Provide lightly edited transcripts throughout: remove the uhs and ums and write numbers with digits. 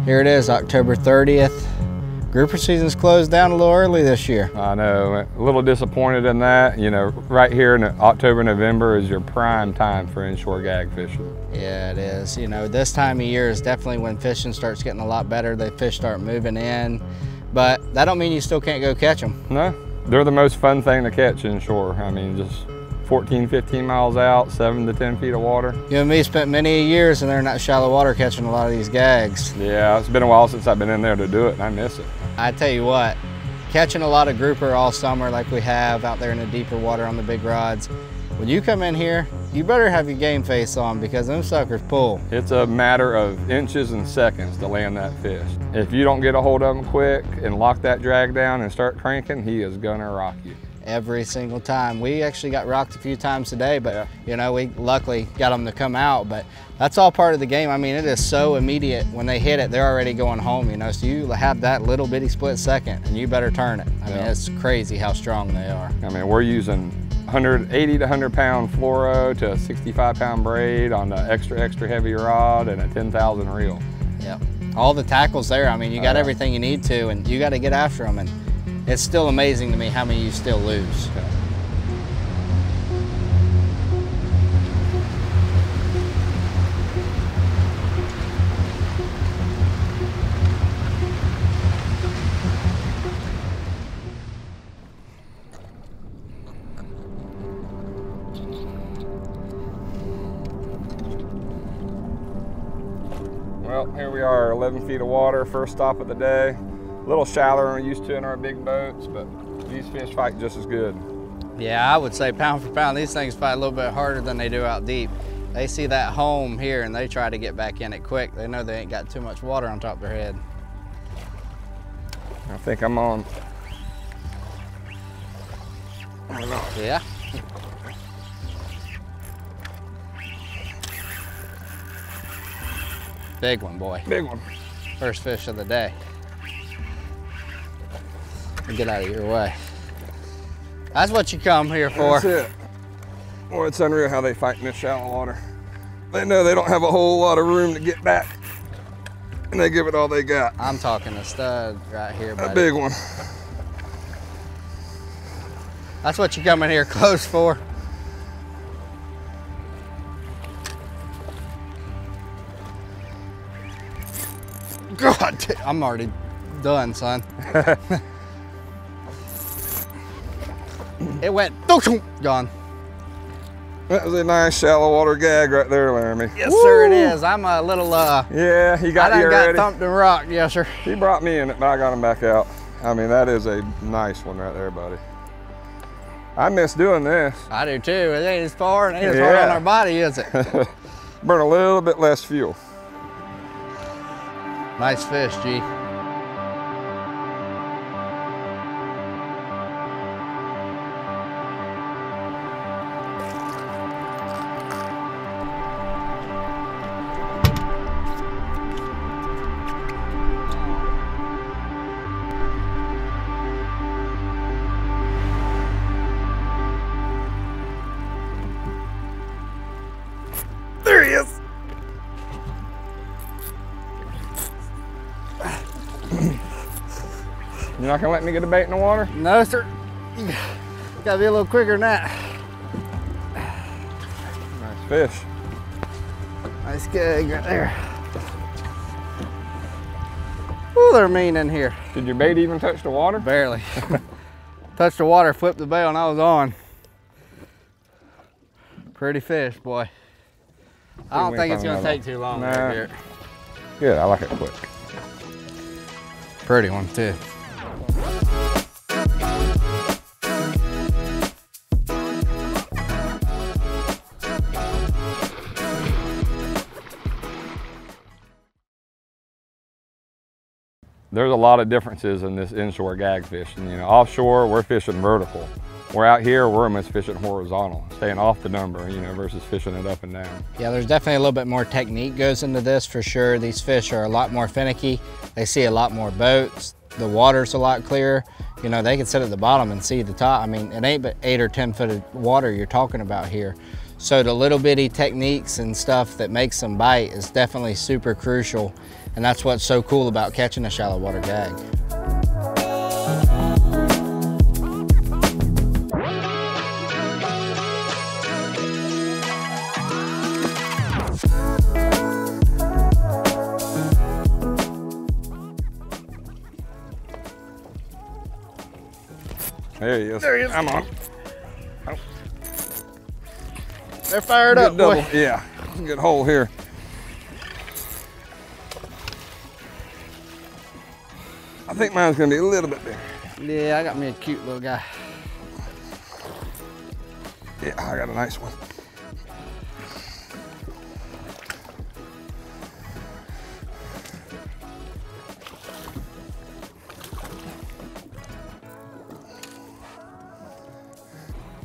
Here it is, October 30th. Grouper season's closed down a little early this year. I know, a little disappointed in that. You know, right here in October, November is your prime time for inshore gag fishing. Yeah, it is. You know, this time of year is definitely when fishing starts getting a lot better. The fish start moving in, but that don't mean you still can't go catch them. No, they're the most fun thing to catch inshore. I mean, just 14, 15 miles out, 7 to 10 feet of water. You and me spent many years in there in that shallow water catching a lot of these gags. Yeah, it's been a while since I've been in there to do it, and I miss it. I tell you what, catching a lot of grouper all summer like we have out there in the deeper water on the big rods, when you come in here, you better have your game face on because them suckers pull. It's a matter of inches and seconds to land that fish. If you don't get a hold of him quick and lock that drag down and start cranking, he is gonna rock you. Every single time. We actually got rocked a few times today, but yeah, you know, we luckily got them to come out, but that's all part of the game. I mean, it is so immediate. When they hit it, they're already going home, you know, so you have that little bitty split second and you better turn it. I mean, it's crazy how strong they are. I mean, we're using 180 to 100 pound fluoro to a 65 pound braid on an extra heavy rod and a 10,000 reel. Yep. All the tackles there. I mean, you got everything you need to, and you got to get after them. And it's still amazing to me how many you still lose. Yeah. Well, here we are, 11 feet of water, first stop of the day. A little shallower than we're used to in our big boats, but these fish fight just as good. Yeah, I would say pound for pound, these things fight a little bit harder than they do out deep. They see that home here and they try to get back in it quick. They know they ain't got too much water on top of their head. I think I'm on. Yeah. Big one, boy. Big one. First fish of the day. Get out of your way. That's what you come here for. That's it. Boy, it's unreal how they fight in this shallow water. They know they don't have a whole lot of room to get back, and they give it all they got. I'm talking a stud right here, buddy. A big one. That's what you come in here close for. God, I'm already done, son. It went, gone. That was a nice shallow water gag right there, Laramie. Yes, woo, sir, it is. I'm a little, yeah, he got you already. I got thumped and rocked, yes, sir. He brought me in it, but I got him back out. I mean, that is a nice one right there, buddy. I miss doing this. I do too. It ain't as far and ain't as hard on our body, is it? Burn a little bit less fuel. Nice fish, G. There he is. You're not gonna let me get a bait in the water? No, sir. You gotta be a little quicker than that. Nice fish. Nice gag right there. Ooh, they're mean in here. Did your bait even touch the water? Barely. Touched the water, flipped the bail, and I was on. Pretty fish, boy. I don't think it's gonna take too long right here. Good, I like it quick. Pretty one too. There's a lot of differences in this inshore gag fishing. You know, offshore, we're fishing vertical. We're out here, we're almost fishing horizontal, staying off the number, you know, versus fishing it up and down. Yeah, there's definitely a little bit more technique goes into this for sure. These fish are a lot more finicky. They see a lot more boats. The water's a lot clearer. You know, they can sit at the bottom and see the top. I mean, it ain't but 8 or 10 foot of water you're talking about here. So the little bitty techniques and stuff that makes them bite is definitely super crucial. And that's what's so cool about catching a shallow water gag. There he is. There he is. I'm on. Oh. They're fired up, boy. Yeah, good hole here. I think mine's gonna be a little bit bigger. Yeah, I got me a cute little guy. Yeah, I got a nice one.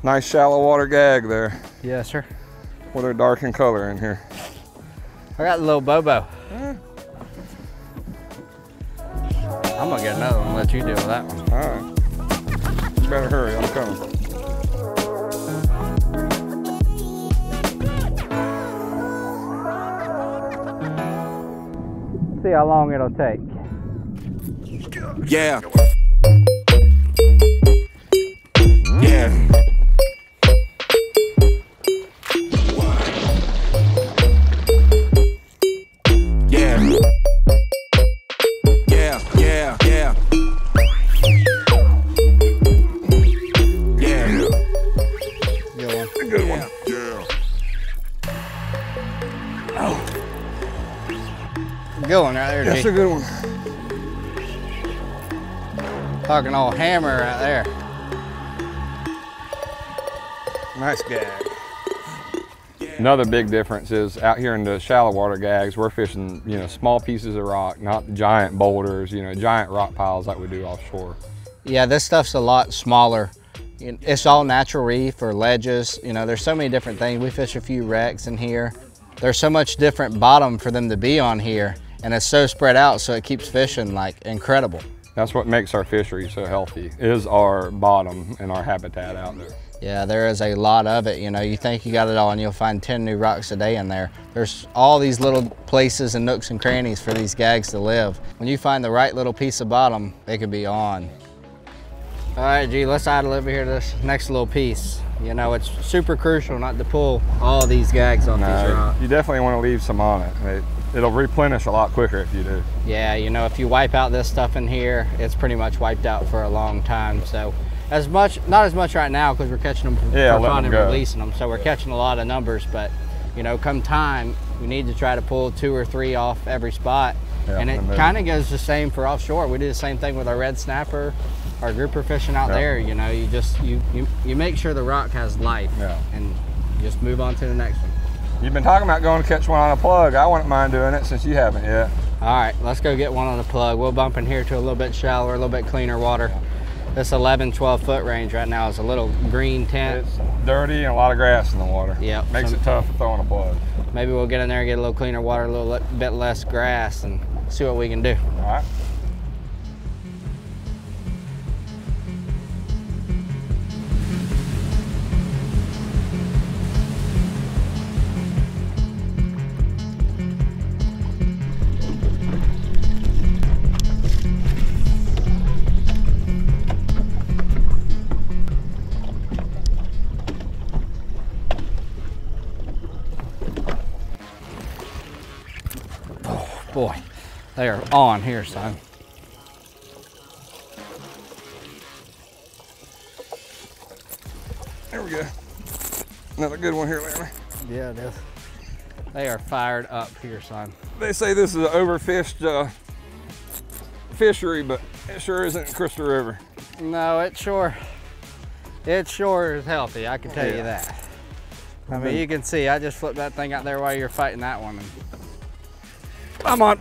Nice shallow water gag there. Yes, sir. Well, they're dark in color in here. I got a little Bobo. I'm gonna get another one and let you deal with that one. All right. You better hurry, I'm coming. See how long it'll take. Yeah. Yeah. Good one right there, That's G. a good one. Talking old hammer right there. Nice gag. Another big difference is out here in the shallow water gags, we're fishing, you know, small pieces of rock, not giant boulders, you know, giant rock piles like we do offshore. Yeah, this stuff's a lot smaller. It's all natural reef or ledges. You know, there's so many different things. We fish a few wrecks in here. There's so much different bottom for them to be on here, and it's so spread out, so it keeps fishing like incredible. That's what makes our fishery so healthy, is our bottom and our habitat out there. Yeah, there is a lot of it. You know, you think you got it all and you'll find 10 new rocks a day in there. There's all these little places and nooks and crannies for these gags to live. When you find the right little piece of bottom, they could be on. All right, G, let's add over here to this next little piece. You know, it's super crucial not to pull all these gags off these rocks. You definitely want to leave some on it. It'll replenish a lot quicker if you do. Yeah, you know, if you wipe out this stuff in here, it's pretty much wiped out for a long time. So not as much right now because we're catching them for fun and releasing them. So we're catching a lot of numbers, but you know, come time, we need to try to pull 2 or 3 off every spot. Yeah, and it kind of goes the same for offshore. We do the same thing with our red snapper, our grouper fishing out there. You know, you make sure the rock has life, and just move on to the next one. You've been talking about going to catch one on a plug. I wouldn't mind doing it since you haven't yet. All right, let's go get one on a plug. We'll bump in here to a little bit shallower, a little bit cleaner water. This 11, 12 foot range right now is a little green tint. It's dirty and a lot of grass in the water. Yep. Makes it tough to throw on a plug. Maybe we'll get in there and get a little cleaner water, a little bit less grass, and see what we can do. All right. Boy, they are on here, son. There we go. Another good one here, Larry. Yeah, it is. They are fired up here, son. They say this is an overfished fishery, but it sure isn't in Crystal River. No, it sure is healthy, I can tell you that. I mean, you can see, I just flipped that thing out there while you're fighting that one. And I'm on.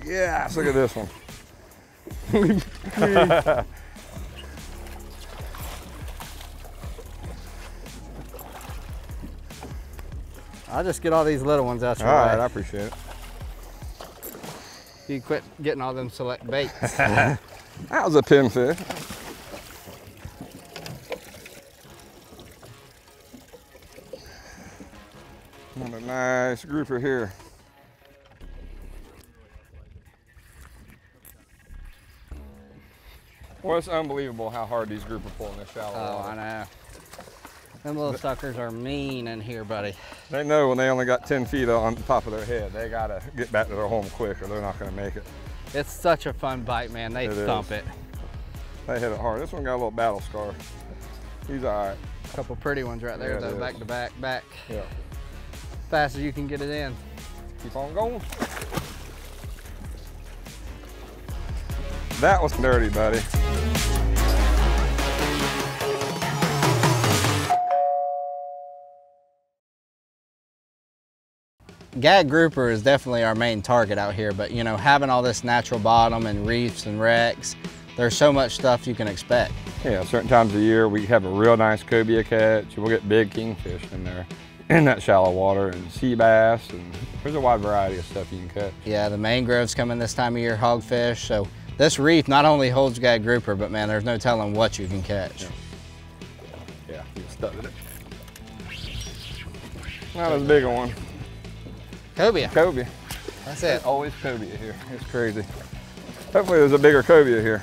Yes, look at this one. I'll just get all these little ones out your way. All right, I appreciate it. You quit getting all them select baits. That was a pinfish. What a nice grouper here. Well, it's unbelievable how hard these grouper pull in this shallow Oh, water. I know. Them little suckers are mean in here, buddy. They know when they only got 10 feet on top of their head, they gotta get back to their home quick or they're not gonna make it. It's such a fun bite, man. They thump it. They hit it hard. This one got a little battle scar. He's all right. A couple pretty ones right there, Yeah, though, back to back, back. Yeah. Fast as you can get it in. Keep on going. That was dirty, buddy. Gag grouper is definitely our main target out here, but you know, having all this natural bottom and reefs and wrecks, there's so much stuff you can expect. Yeah, certain times of the year we have a real nice cobia catch. We'll get big kingfish in there, in that shallow water, and sea bass, and there's a wide variety of stuff you can catch. Yeah, the mangroves coming this time of year, hogfish. So this reef not only holds gag grouper, but man, there's no telling what you can catch. Yeah, you stuck with it. Not as big a one. Cobia. Cobia. That's it. Always cobia here. It's crazy. Hopefully there's a bigger cobia here.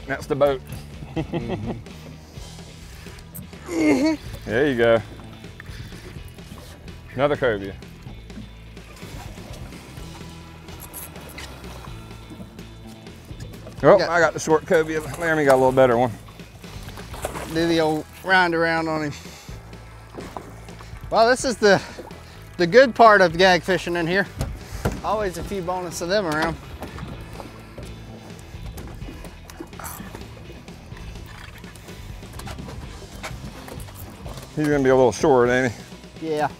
That's the boat. There you go. Another cobia. Oh, I got the short cobia. Laramie got a little better one. Do the old round around on him. Well, this is the good part of gag fishing in here. Always a few bonus of them around. He's gonna be a little short, ain't he? Yeah.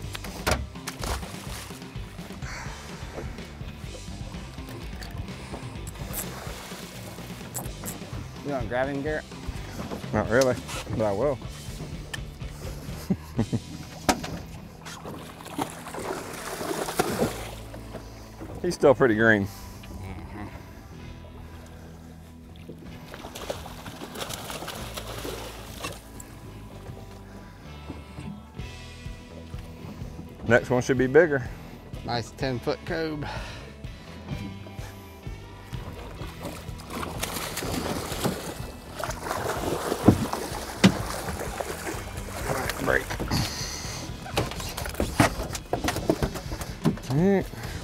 You want to grab him, Garrett? Not really, but I will. He's still pretty green. Next one should be bigger. Nice 10-foot cobe. Break.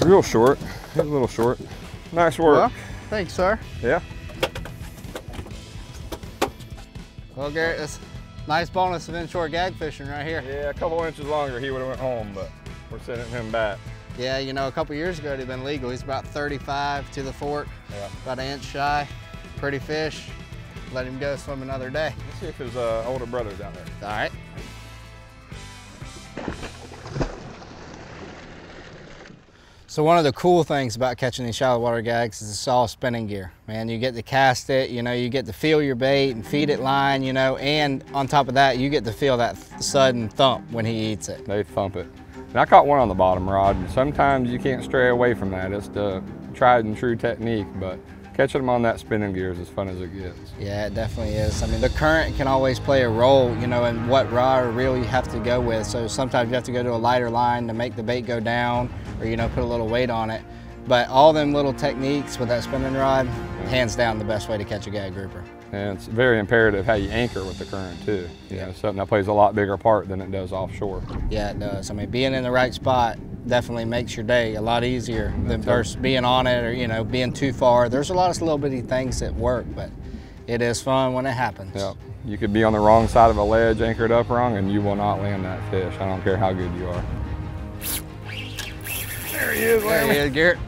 Real short. He's a little short. Nice work. Well, thanks, sir. Yeah. Well, Garrett, that's a nice bonus of inshore gag fishing right here. Yeah, a couple inches longer, he would have went home, but we're sending him back. Yeah, you know, a couple years ago, it'd have been legal. He's about 35 to the fork, Yeah. about an inch shy. Pretty fish. Let him go swim another day. Let's see if his older brother's down there. All right. So one of the cool things about catching these shallow water gags is it's all spinning gear. Man, you get to cast it, you know, you get to feel your bait and feed it line, you know, and on top of that, you get to feel that sudden thump when he eats it. They thump it. And I caught one on the bottom rod, and sometimes you can't stray away from that. It's the tried and true technique, but catching them on that spinning gear is as fun as it gets. Yeah, it definitely is. I mean, the current can always play a role, you know, in what rod or reel you have to go with. So sometimes you have to go to a lighter line to make the bait go down, or, you know, put a little weight on it. But all them little techniques with that spinning rod, hands down the best way to catch a gag grouper. And it's very imperative how you anchor with the current too. You know, something that plays a lot bigger part than it does offshore. Yeah, it does. I mean, being in the right spot definitely makes your day a lot easier than versus being on it or, you know, being too far. There's a lot of little bitty things that work, but it is fun when it happens. Yeah. You could be on the wrong side of a ledge, anchored up wrong, and you will not land that fish. I don't care how good you are. There he is, There he is, Garrett.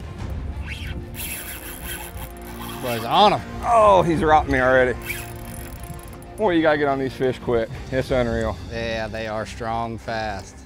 Was on him. Oh, he's rocked me already. Boy, you gotta get on these fish quick. It's unreal. Yeah, they are strong, fast.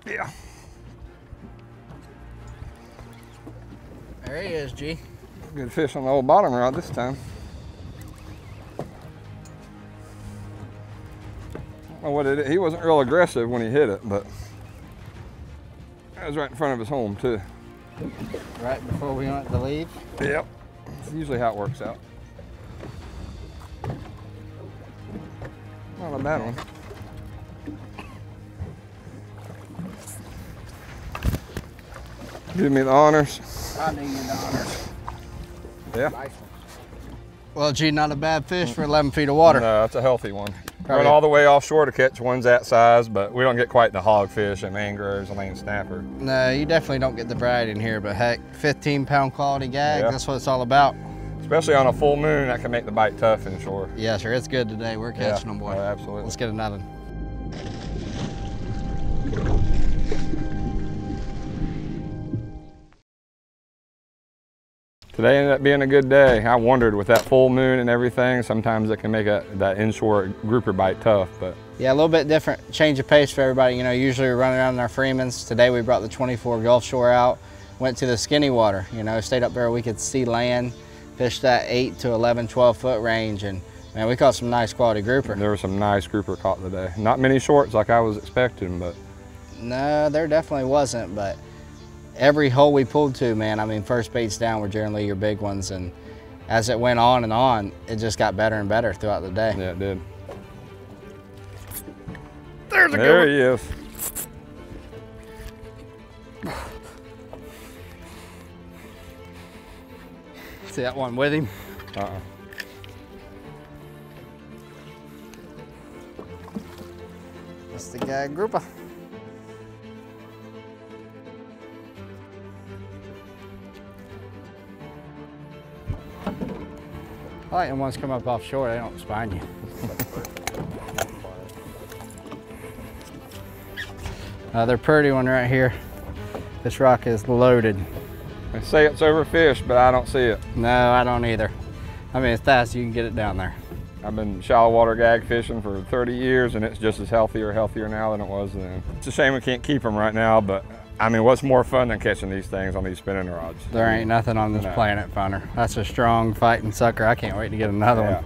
Yeah. There he is, G. Good fish on the old bottom rod this time. know what it is. He wasn't real aggressive when he hit it, but that was right in front of his home too. Right before we went to leave? Yep. That's usually how it works out. Not a bad one. Give me the honors. I need you the honors. Yeah. Nice one. Well, gee, not a bad fish for 11 feet of water. No, that's a healthy one. Probably. Run all the way offshore to catch ones that size, but we don't get quite the hogfish and mangroves and lane snapper. No, you definitely don't get the variety in here, but heck, 15-pound quality gag, Yeah. that's what it's all about. Especially on a full moon, that can make the bite tough inshore. Yeah, sure, it's good today. We're catching them, boy. Oh, absolutely. Let's get another one. Today ended up being a good day. I wondered with that full moon and everything, sometimes it can make that inshore grouper bite tough, but. Yeah, a little bit different change of pace for everybody. You know, usually we run around in our Freemans. Today we brought the 24 Gulf Shore out, went to the skinny water, you know, stayed up there where we could see land, fished that 8 to 11, 12 foot range, and man, we caught some nice quality grouper. There were some nice grouper caught today. Not many shorts like I was expecting, but. No, there definitely wasn't, but every hole we pulled to, man, I mean, first baits down were generally your big ones, and as it went on and on, it just got better and better throughout the day. Yeah, it did. There's a There he is. See that one with him? Uh-uh. That's the gag grouper. I like the ones come up offshore, they don't spine you. Another pretty one right here. This rock is loaded. They say it's overfished, but I don't see it. No, I don't either. I mean, it's fast, you can get it down there. I've been shallow water gag fishing for 30 years, and it's just as healthy or healthier now than it was then. It's a shame we can't keep them right now, but I mean, what's more fun than catching these things on these spinning rods? There ain't nothing on this planet funner. That's a strong fighting sucker. I can't wait to get another one.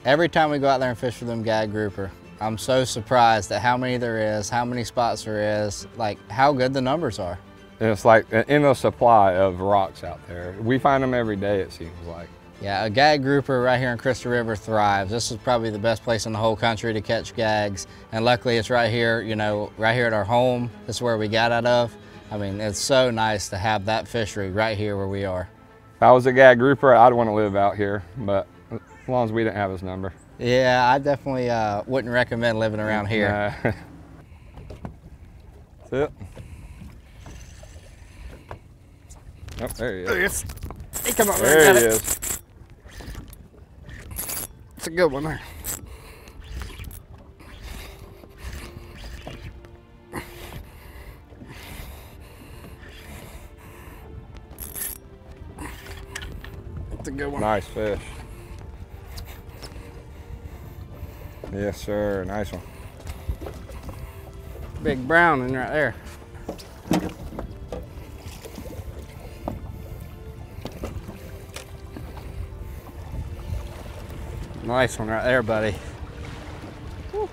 Every time we go out there and fish for them gag grouper, I'm so surprised at how many there is, how many spots there is, like how good the numbers are. And it's like an endless supply of rocks out there. We find them every day, it seems like. Yeah, a gag grouper right here in Crystal River thrives. This is probably the best place in the whole country to catch gags. And luckily it's right here, you know, right here at our home. This is where we got out of. I mean, it's so nice to have that fishery right here where we are. If I was a gag grouper, I'd want to live out here, but as long as we didn't have his number. Yeah, I definitely wouldn't recommend living around here. That's it. Oh, there he is. Hey, come on, There he is. It's a good one there. It's a good one. Nice fish. Yes, sir. Nice one. Big brown one right there. Nice one right there, buddy. Woo.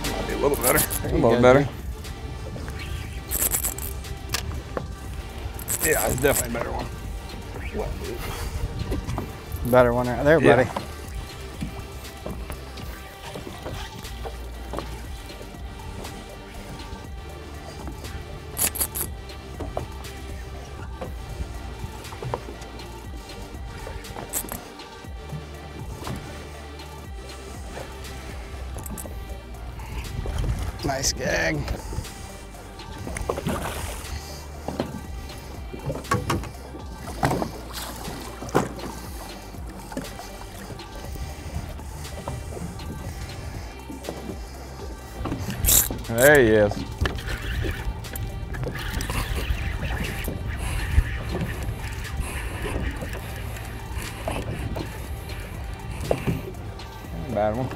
Might be a little better. A little better. Yeah, it's definitely a better one. Better one right there, buddy. Yeah. Nice gag. There he is. bad one.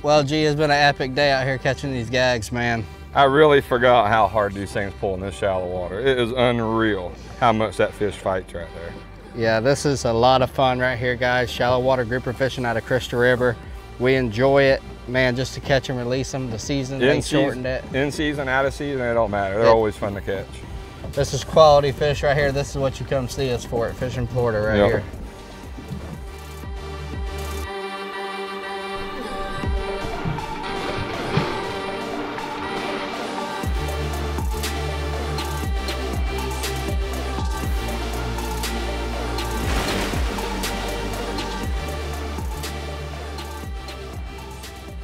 Well, gee, it's been an epic day out here catching these gags, man. I really forgot how hard these things pull in this shallow water. It is unreal how much that fish fights right there. Yeah, this is a lot of fun right here, guys. Shallow water grouper fishing out of Crystal River. We enjoy it, man, just to catch and release them. The season, they shortened it. In season, out of season, it don't matter. They're always fun to catch. This is quality fish right here. This is what you come see us for at Fishing Florida right here.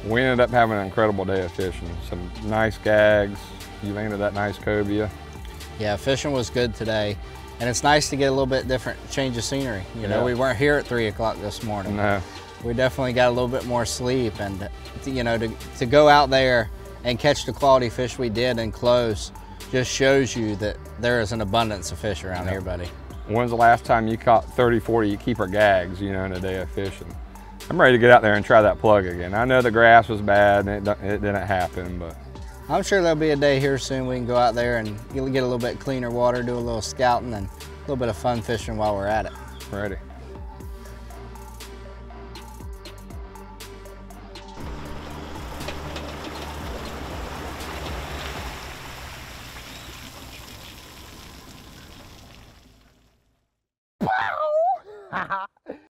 We ended up having an incredible day of fishing. Some nice gags. You landed that nice cobia. Yeah, fishing was good today. And it's nice to get a little bit different change of scenery. You know, we weren't here at 3 o'clock this morning. No. We definitely got a little bit more sleep, and you know, to go out there and catch the quality fish we did and close just shows you that there is an abundance of fish around here, buddy. When's the last time you caught 30, 40 keeper gags, you know, in a day of fishing? I'm ready to get out there and try that plug again. I know the grass was bad and it didn't happen, but I'm sure there'll be a day here soon we can go out there and get a little bit cleaner water, do a little scouting, and a little bit of fun fishing while we're at it. Ready. Wow!